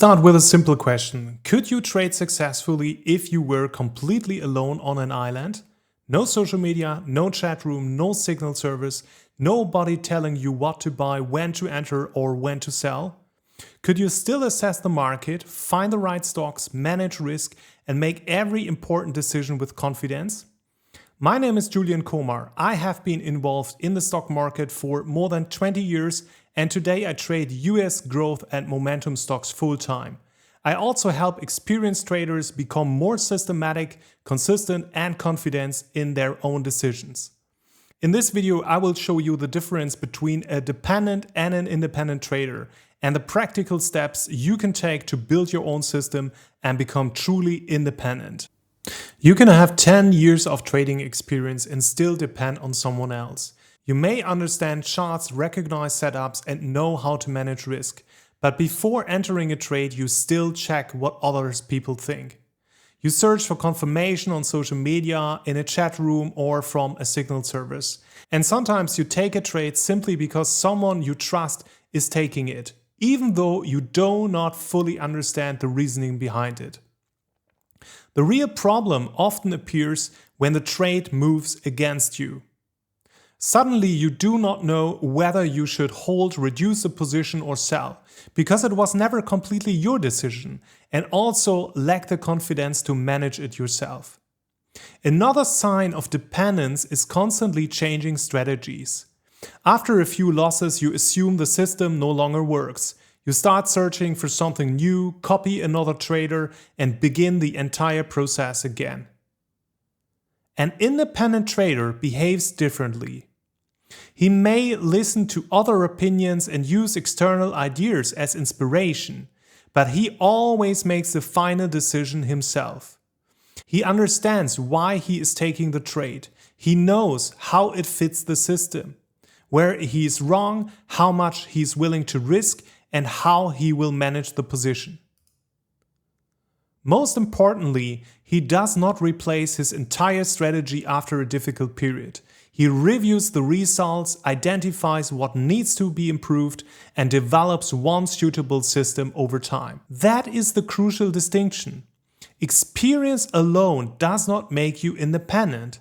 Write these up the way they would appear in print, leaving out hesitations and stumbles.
Start with a simple question. Could you trade successfully if you were completely alone on an island? No social media, no chat room, no signal service, nobody telling you what to buy, when to enter or when to sell? Could you still assess the market, find the right stocks, manage risk and make every important decision with confidence? My name is Julian Komar. I have been involved in the stock market for more than 20 years and today I trade US growth and momentum stocks full-time. I also help experienced traders become more systematic, consistent and confident in their own decisions. In this video, I will show you the difference between a dependent and an independent trader and the practical steps you can take to build your own system and become truly independent. You can have 10 years of trading experience and still depend on someone else. You may understand charts, recognize setups and know how to manage risk. But before entering a trade, you still check what other people think. You search for confirmation on social media, in a chat room or from a signal service. And sometimes you take a trade simply because someone you trust is taking it, even though you do not fully understand the reasoning behind it. The real problem often appears when the trade moves against you. Suddenly you do not know whether you should hold, reduce a position or sell, because it was never completely your decision and also lack the confidence to manage it yourself. Another sign of dependence is constantly changing strategies. After a few losses, you assume the system no longer works. You start searching for something new, copy another trader and begin the entire process again. An independent trader behaves differently. He may listen to other opinions and use external ideas as inspiration, but he always makes the final decision himself. He understands why he is taking the trade. He knows how it fits the system, where he is wrong, how much he is willing to risk, and how he will manage the position. Most importantly, he does not replace his entire strategy after a difficult period. He reviews the results, identifies what needs to be improved, and develops one suitable system over time. That is the crucial distinction. Experience alone does not make you independent.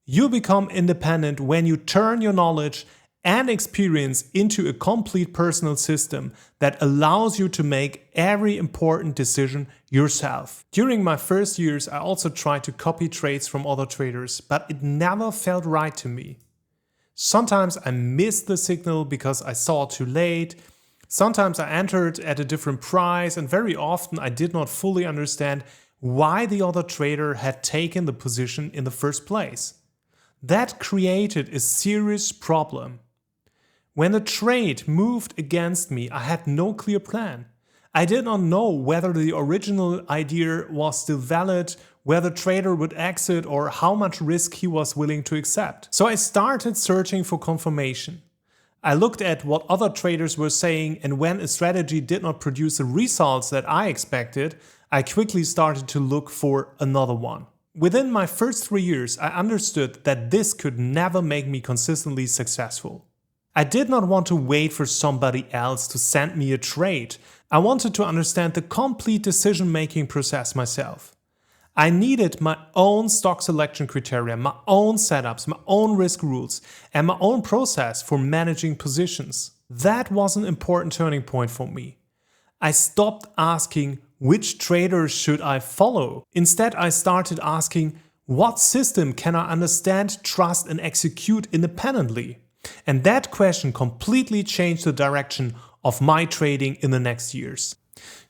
You become independent when you turn your knowledge and experience into a complete personal system that allows you to make every important decision yourself. During my first years, I also tried to copy trades from other traders, but it never felt right to me. Sometimes I missed the signal because I saw it too late. Sometimes I entered at a different price, and very often I did not fully understand why the other trader had taken the position in the first place. That created a serious problem. When the trade moved against me, I had no clear plan. I did not know whether the original idea was still valid, whether the trader would exit or how much risk he was willing to accept. So I started searching for confirmation. I looked at what other traders were saying, and when a strategy did not produce the results that I expected, I quickly started to look for another one. Within my first 3 years, I understood that this could never make me consistently successful. I did not want to wait for somebody else to send me a trade. I wanted to understand the complete decision-making process myself. I needed my own stock selection criteria, my own setups, my own risk rules, and my own process for managing positions. That was an important turning point for me. I stopped asking which traders should I follow. Instead, I started asking what system can I understand, trust, and execute independently. And that question completely changed the direction of my trading in the next years.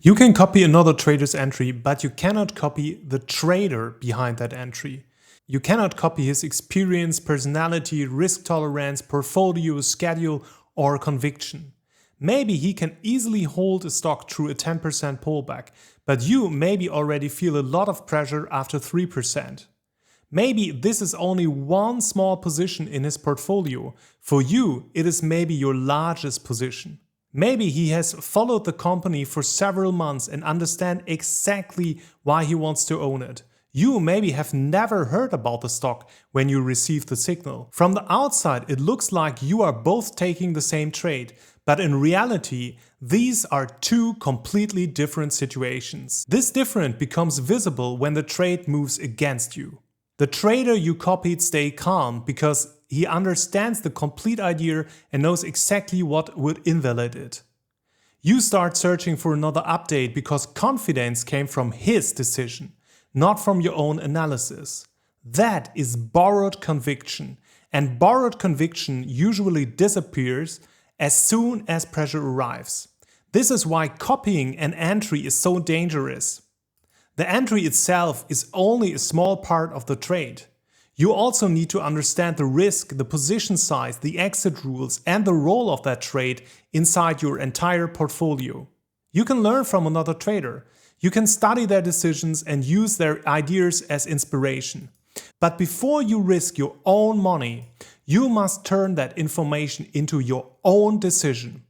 You can copy another trader's entry, but you cannot copy the trader behind that entry. You cannot copy his experience, personality, risk tolerance, portfolio, schedule, or conviction. Maybe he can easily hold a stock through a 10% pullback, but you maybe already feel a lot of pressure after 3%. Maybe this is only one small position in his portfolio. For you, it is maybe your largest position. Maybe he has followed the company for several months and understands exactly why he wants to own it. You maybe have never heard about the stock when you receive the signal. From the outside, it looks like you are both taking the same trade, But in reality, these are two completely different situations. This difference becomes visible when the trade moves against you. The trader you copied stays calm because he understands the complete idea and knows exactly what would invalidate it. You start searching for another update because confidence came from his decision, not from your own analysis. That is borrowed conviction, and borrowed conviction usually disappears as soon as pressure arrives. This is why copying an entry is so dangerous. The entry itself is only a small part of the trade. You also need to understand the risk, the position size, the exit rules, and the role of that trade inside your entire portfolio. You can learn from another trader. You can study their decisions and use their ideas as inspiration. But before you risk your own money, you must turn that information into your own decision.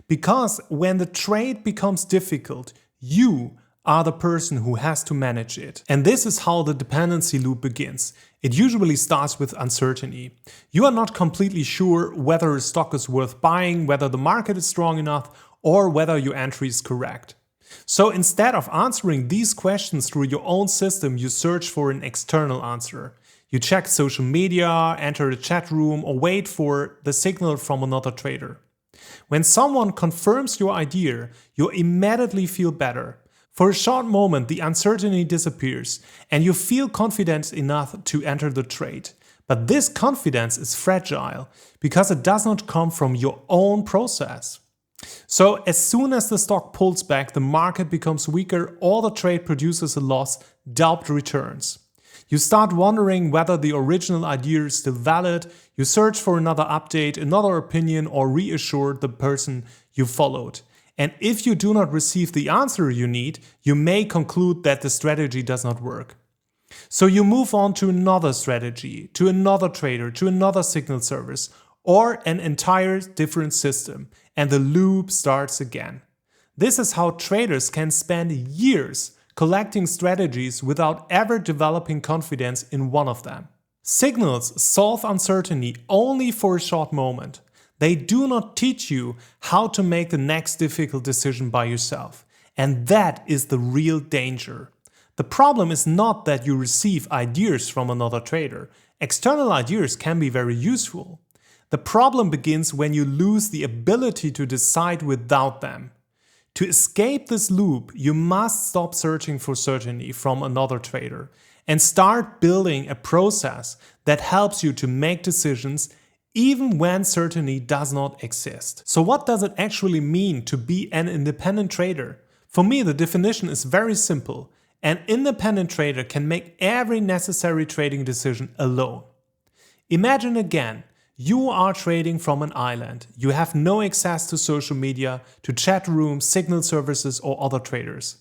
Because when the trade becomes difficult, you are the person who has to manage it. And this is how the dependency loop begins. It usually starts with uncertainty. You are not completely sure whether a stock is worth buying, whether the market is strong enough, or whether your entry is correct. So instead of answering these questions through your own system, you search for an external answer. You check social media, enter a chat room, or wait for the signal from another trader. When someone confirms your idea, you immediately feel better. For a short moment, the uncertainty disappears and you feel confident enough to enter the trade. But this confidence is fragile because it does not come from your own process. So as soon as the stock pulls back, the market becomes weaker, or the trade produces a loss, doubt returns. You start wondering whether the original idea is still valid, you search for another update, another opinion, or reassure the person you followed. And if you do not receive the answer you need, you may conclude that the strategy does not work. So you move on to another strategy, to another trader, to another signal service, or an entire different system, and the loop starts again. This is how traders can spend years collecting strategies without ever developing confidence in one of them. Signals solve uncertainty only for a short moment. They do not teach you how to make the next difficult decision by yourself. And that is the real danger. The problem is not that you receive ideas from another trader. External ideas can be very useful. The problem begins when you lose the ability to decide without them. To escape this loop, you must stop searching for certainty from another trader and start building a process that helps you to make decisions even when certainty does not exist. So what does it actually mean to be an independent trader? For me, the definition is very simple. An independent trader can make every necessary trading decision alone. Imagine again, you are trading from an island. You have no access to social media, to chat rooms, signal services, or other traders.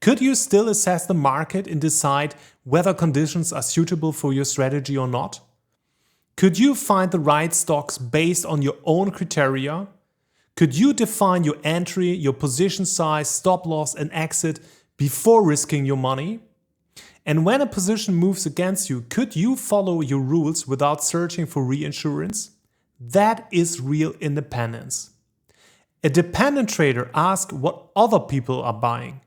Could you still assess the market and decide whether conditions are suitable for your strategy or not? Could you find the right stocks based on your own criteria? Could you define your entry, your position size, stop loss, and exit before risking your money? And when a position moves against you, could you follow your rules without searching for reassurance? That is real independence. A dependent trader asks what other people are buying.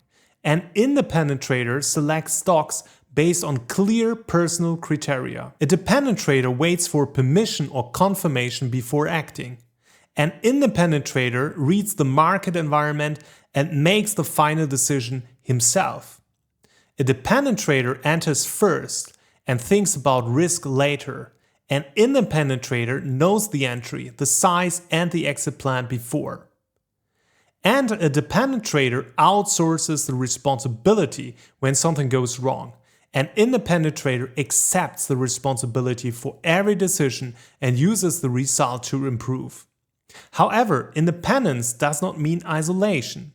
An independent trader selects stocks based on clear personal criteria. A dependent trader waits for permission or confirmation before acting. An independent trader reads the market environment and makes the final decision himself. A dependent trader enters first and thinks about risk later. An independent trader knows the entry, the size, and the exit plan before. And a dependent trader outsources the responsibility when something goes wrong. An independent trader accepts the responsibility for every decision and uses the result to improve. However, independence does not mean isolation.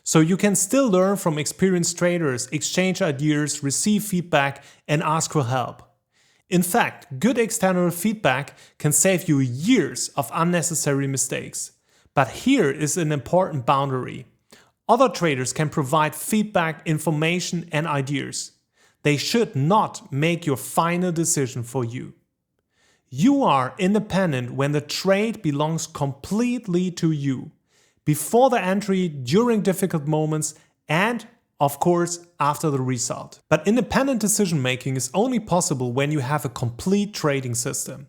So you can still learn from experienced traders, exchange ideas, receive feedback, and ask for help. In fact, good external feedback can save you years of unnecessary mistakes. But here is an important boundary. Other traders can provide feedback, information, and ideas. They should not make your final decision for you. You are independent when the trade belongs completely to you, before the entry, during difficult moments, and of course, after the result. But independent decision making is only possible when you have a complete trading system.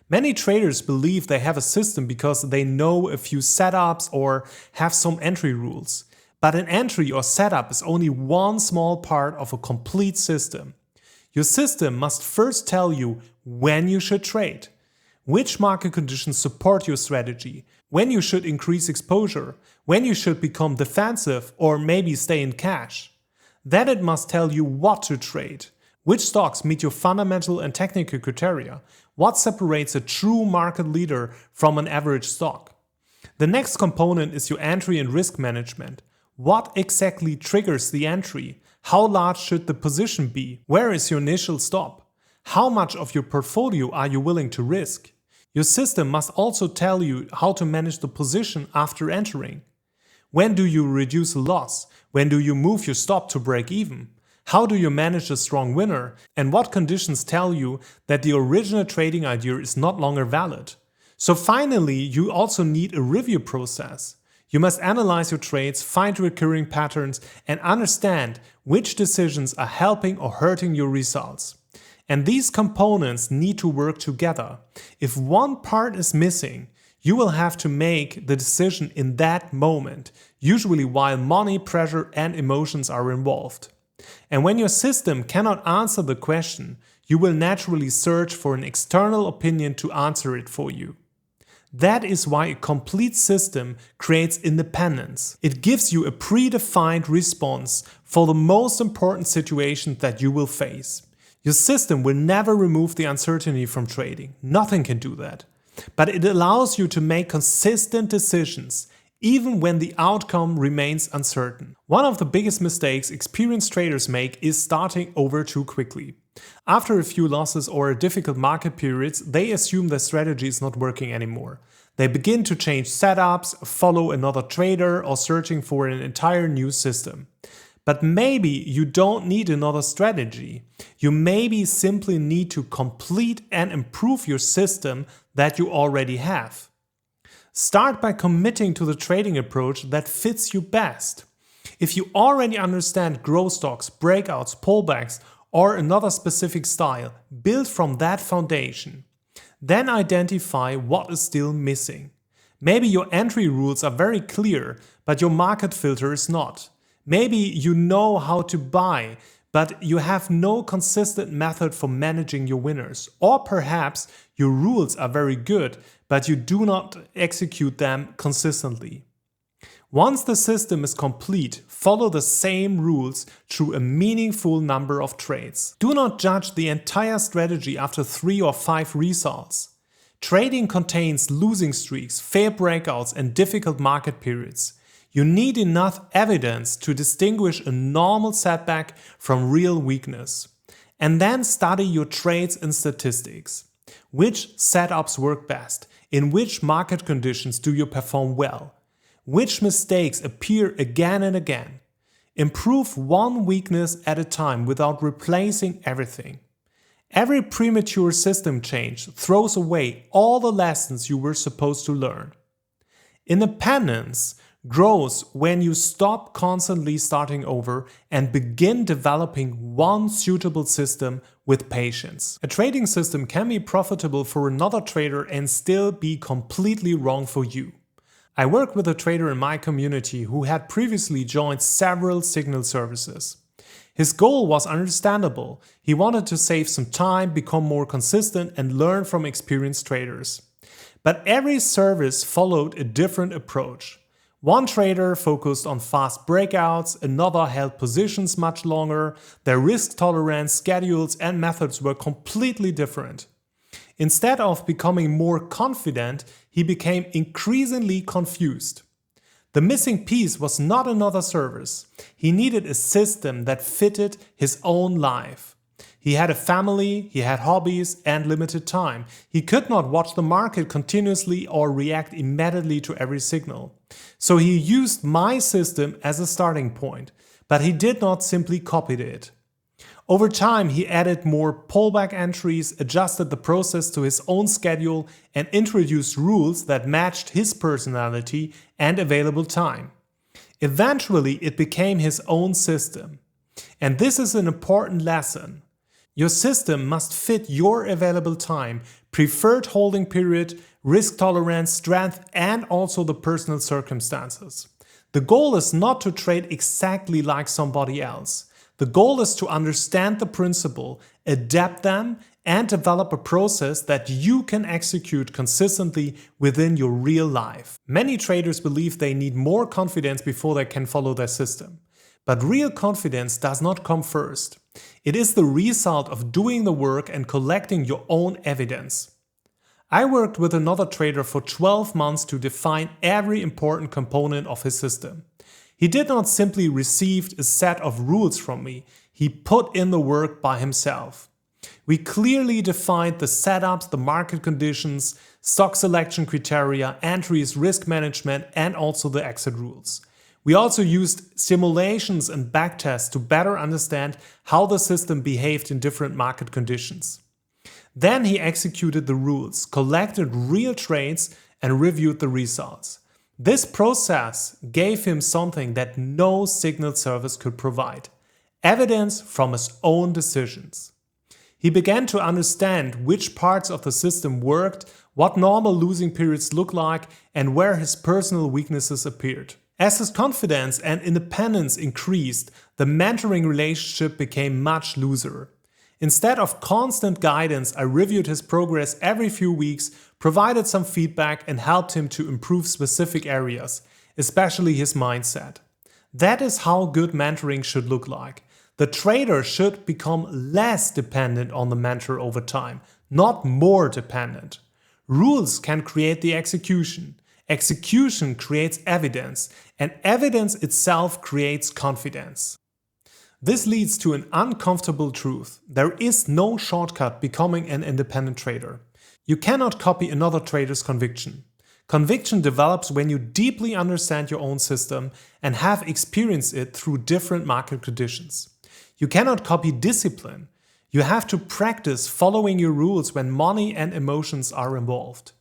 Many traders believe they have a system because they know a few setups or have some entry rules. But an entry or setup is only one small part of a complete system. Your system must first tell you when you should trade, which market conditions support your strategy, when you should increase exposure, when you should become defensive or maybe stay in cash. Then it must tell you what to trade, which stocks meet your fundamental and technical criteria, what separates a true market leader from an average stock. The next component is your entry and risk management. What exactly triggers the entry? How large should the position be? Where is your initial stop? How much of your portfolio are you willing to risk? Your system must also tell you how to manage the position after entering. When do you reduce a loss? When do you move your stop to break even? How do you manage a strong winner? And what conditions tell you that the original trading idea is not longer valid? So finally, you also need a review process. You must analyze your trades, find recurring patterns, and understand which decisions are helping or hurting your results. And these components need to work together. If one part is missing, you will have to make the decision in that moment, usually while money, pressure, and emotions are involved. And when your system cannot answer the question, you will naturally search for an external opinion to answer it for you. That is why a complete system creates independence. It gives you a predefined response for the most important situations that you will face. Your system will never remove the uncertainty from trading. Nothing can do that. But it allows you to make consistent decisions, even when the outcome remains uncertain. One of the biggest mistakes experienced traders make is starting over too quickly. After a few losses or difficult market periods, they assume their strategy is not working anymore. They begin to change setups, follow another trader, or searching for an entire new system. But maybe you don't need another strategy. You maybe simply need to complete and improve your system that you already have. Start by committing to the trading approach that fits you best. If you already understand growth stocks, breakouts, pullbacks, or another specific style, build from that foundation. Then identify what is still missing. Maybe your entry rules are very clear, but your market filter is not. Maybe you know how to buy, but you have no consistent method for managing your winners. Or perhaps your rules are very good, but you do not execute them consistently. Once the system is complete, follow the same rules through a meaningful number of trades. Do not judge the entire strategy after 3 or 5 results. Trading contains losing streaks, fair breakouts, and difficult market periods. You need enough evidence to distinguish a normal setback from real weakness. And then study your trades and statistics. Which setups work best? In which market conditions do you perform well? Which mistakes appear again and again? Improve one weakness at a time without replacing everything. Every premature system change throws away all the lessons you were supposed to learn. Independence grows when you stop constantly starting over and begin developing one suitable system with patience. A trading system can be profitable for another trader and still be completely wrong for you. I work with a trader in my community who had previously joined several signal services. His goal was understandable. He wanted to save some time, become more consistent, and learn from experienced traders. But every service followed a different approach. One trader focused on fast breakouts, another held positions much longer, their risk tolerance, schedules, and methods were completely different. Instead of becoming more confident, he became increasingly confused. The missing piece was not another service. He needed a system that fitted his own life. He had a family, he had hobbies, and limited time. He could not watch the market continuously or react immediately to every signal. So he used my system as a starting point, but he did not simply copy it. Over time, he added more pullback entries, adjusted the process to his own schedule, and introduced rules that matched his personality and available time. Eventually, it became his own system. And this is an important lesson. Your system must fit your available time, preferred holding period, risk tolerance, strength, and also the personal circumstances. The goal is not to trade exactly like somebody else. The goal is to understand the principle, adapt them, and develop a process that you can execute consistently within your real life. Many traders believe they need more confidence before they can follow their system. But real confidence does not come first. It is the result of doing the work and collecting your own evidence. I worked with another trader for 12 months to define every important component of his system. He did not simply receive a set of rules from me, he put in the work by himself. We clearly defined the setups, the market conditions, stock selection criteria, entries, risk management, and also the exit rules. We also used simulations and backtests to better understand how the system behaved in different market conditions. Then he executed the rules, collected real trades, and reviewed the results. This process gave him something that no signal service could provide: evidence from his own decisions. He began to understand which parts of the system worked, what normal losing periods look like, and where his personal weaknesses appeared. As his confidence and independence increased, the mentoring relationship became much looser. Instead of constant guidance, I reviewed his progress every few weeks, provided some feedback, and helped him to improve specific areas, especially his mindset. That is how good mentoring should look like. The trader should become less dependent on the mentor over time, not more dependent. Rules can create the execution. Execution creates evidence, and evidence itself creates confidence. This leads to an uncomfortable truth. There is no shortcut becoming an independent trader. You cannot copy another trader's conviction. Conviction develops when you deeply understand your own system and have experienced it through different market conditions. You cannot copy discipline. You have to practice following your rules when money and emotions are involved.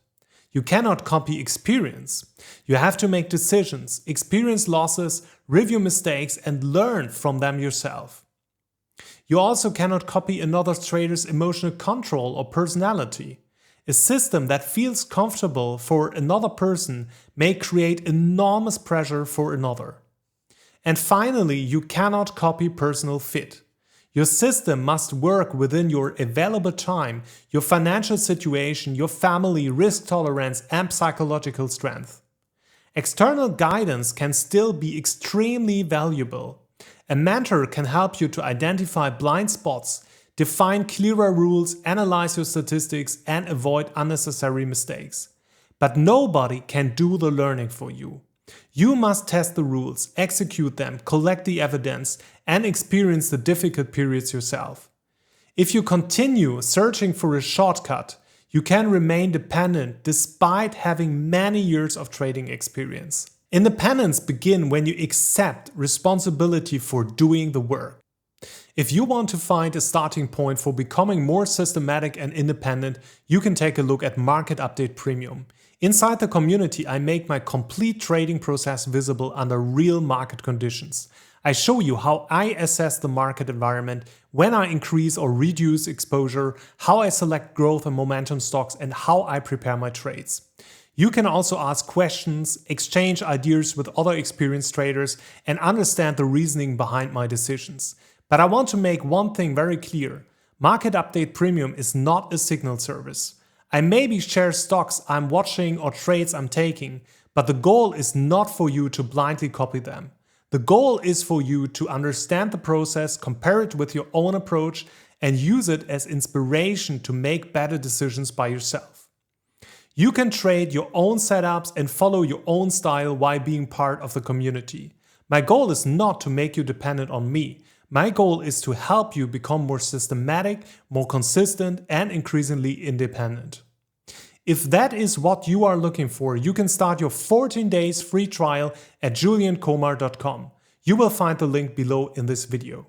You cannot copy experience. You have to make decisions, experience losses, review mistakes, and learn from them yourself. You also cannot copy another trader's emotional control or personality. A system that feels comfortable for another person may create enormous pressure for another. And finally, you cannot copy personal fit. Your system must work within your available time, your financial situation, your family, risk tolerance, and psychological strength. External guidance can still be extremely valuable. A mentor can help you to identify blind spots, define clearer rules, analyze your statistics, and avoid unnecessary mistakes. But nobody can do the learning for you. You must test the rules, execute them, collect the evidence, and experience the difficult periods yourself. If you continue searching for a shortcut, you can remain dependent despite having many years of trading experience. Independence begins when you accept responsibility for doing the work. If you want to find a starting point for becoming more systematic and independent, you can take a look at Market Update Premium. Inside the community, I make my complete trading process visible under real market conditions. I show you how I assess the market environment, when I increase or reduce exposure, how I select growth and momentum stocks, and how I prepare my trades. You can also ask questions, exchange ideas with other experienced traders, and understand the reasoning behind my decisions. But I want to make one thing very clear. Market Update Premium is not a signal service. I maybe share stocks I'm watching or trades I'm taking, but the goal is not for you to blindly copy them. The goal is for you to understand the process, compare it with your own approach, and use it as inspiration to make better decisions by yourself. You can trade your own setups and follow your own style while being part of the community. My goal is not to make you dependent on me. My goal is to help you become more systematic, more consistent, and increasingly independent. If that is what you are looking for, you can start your 14 days free trial at juliankomar.com. You will find the link below in this video.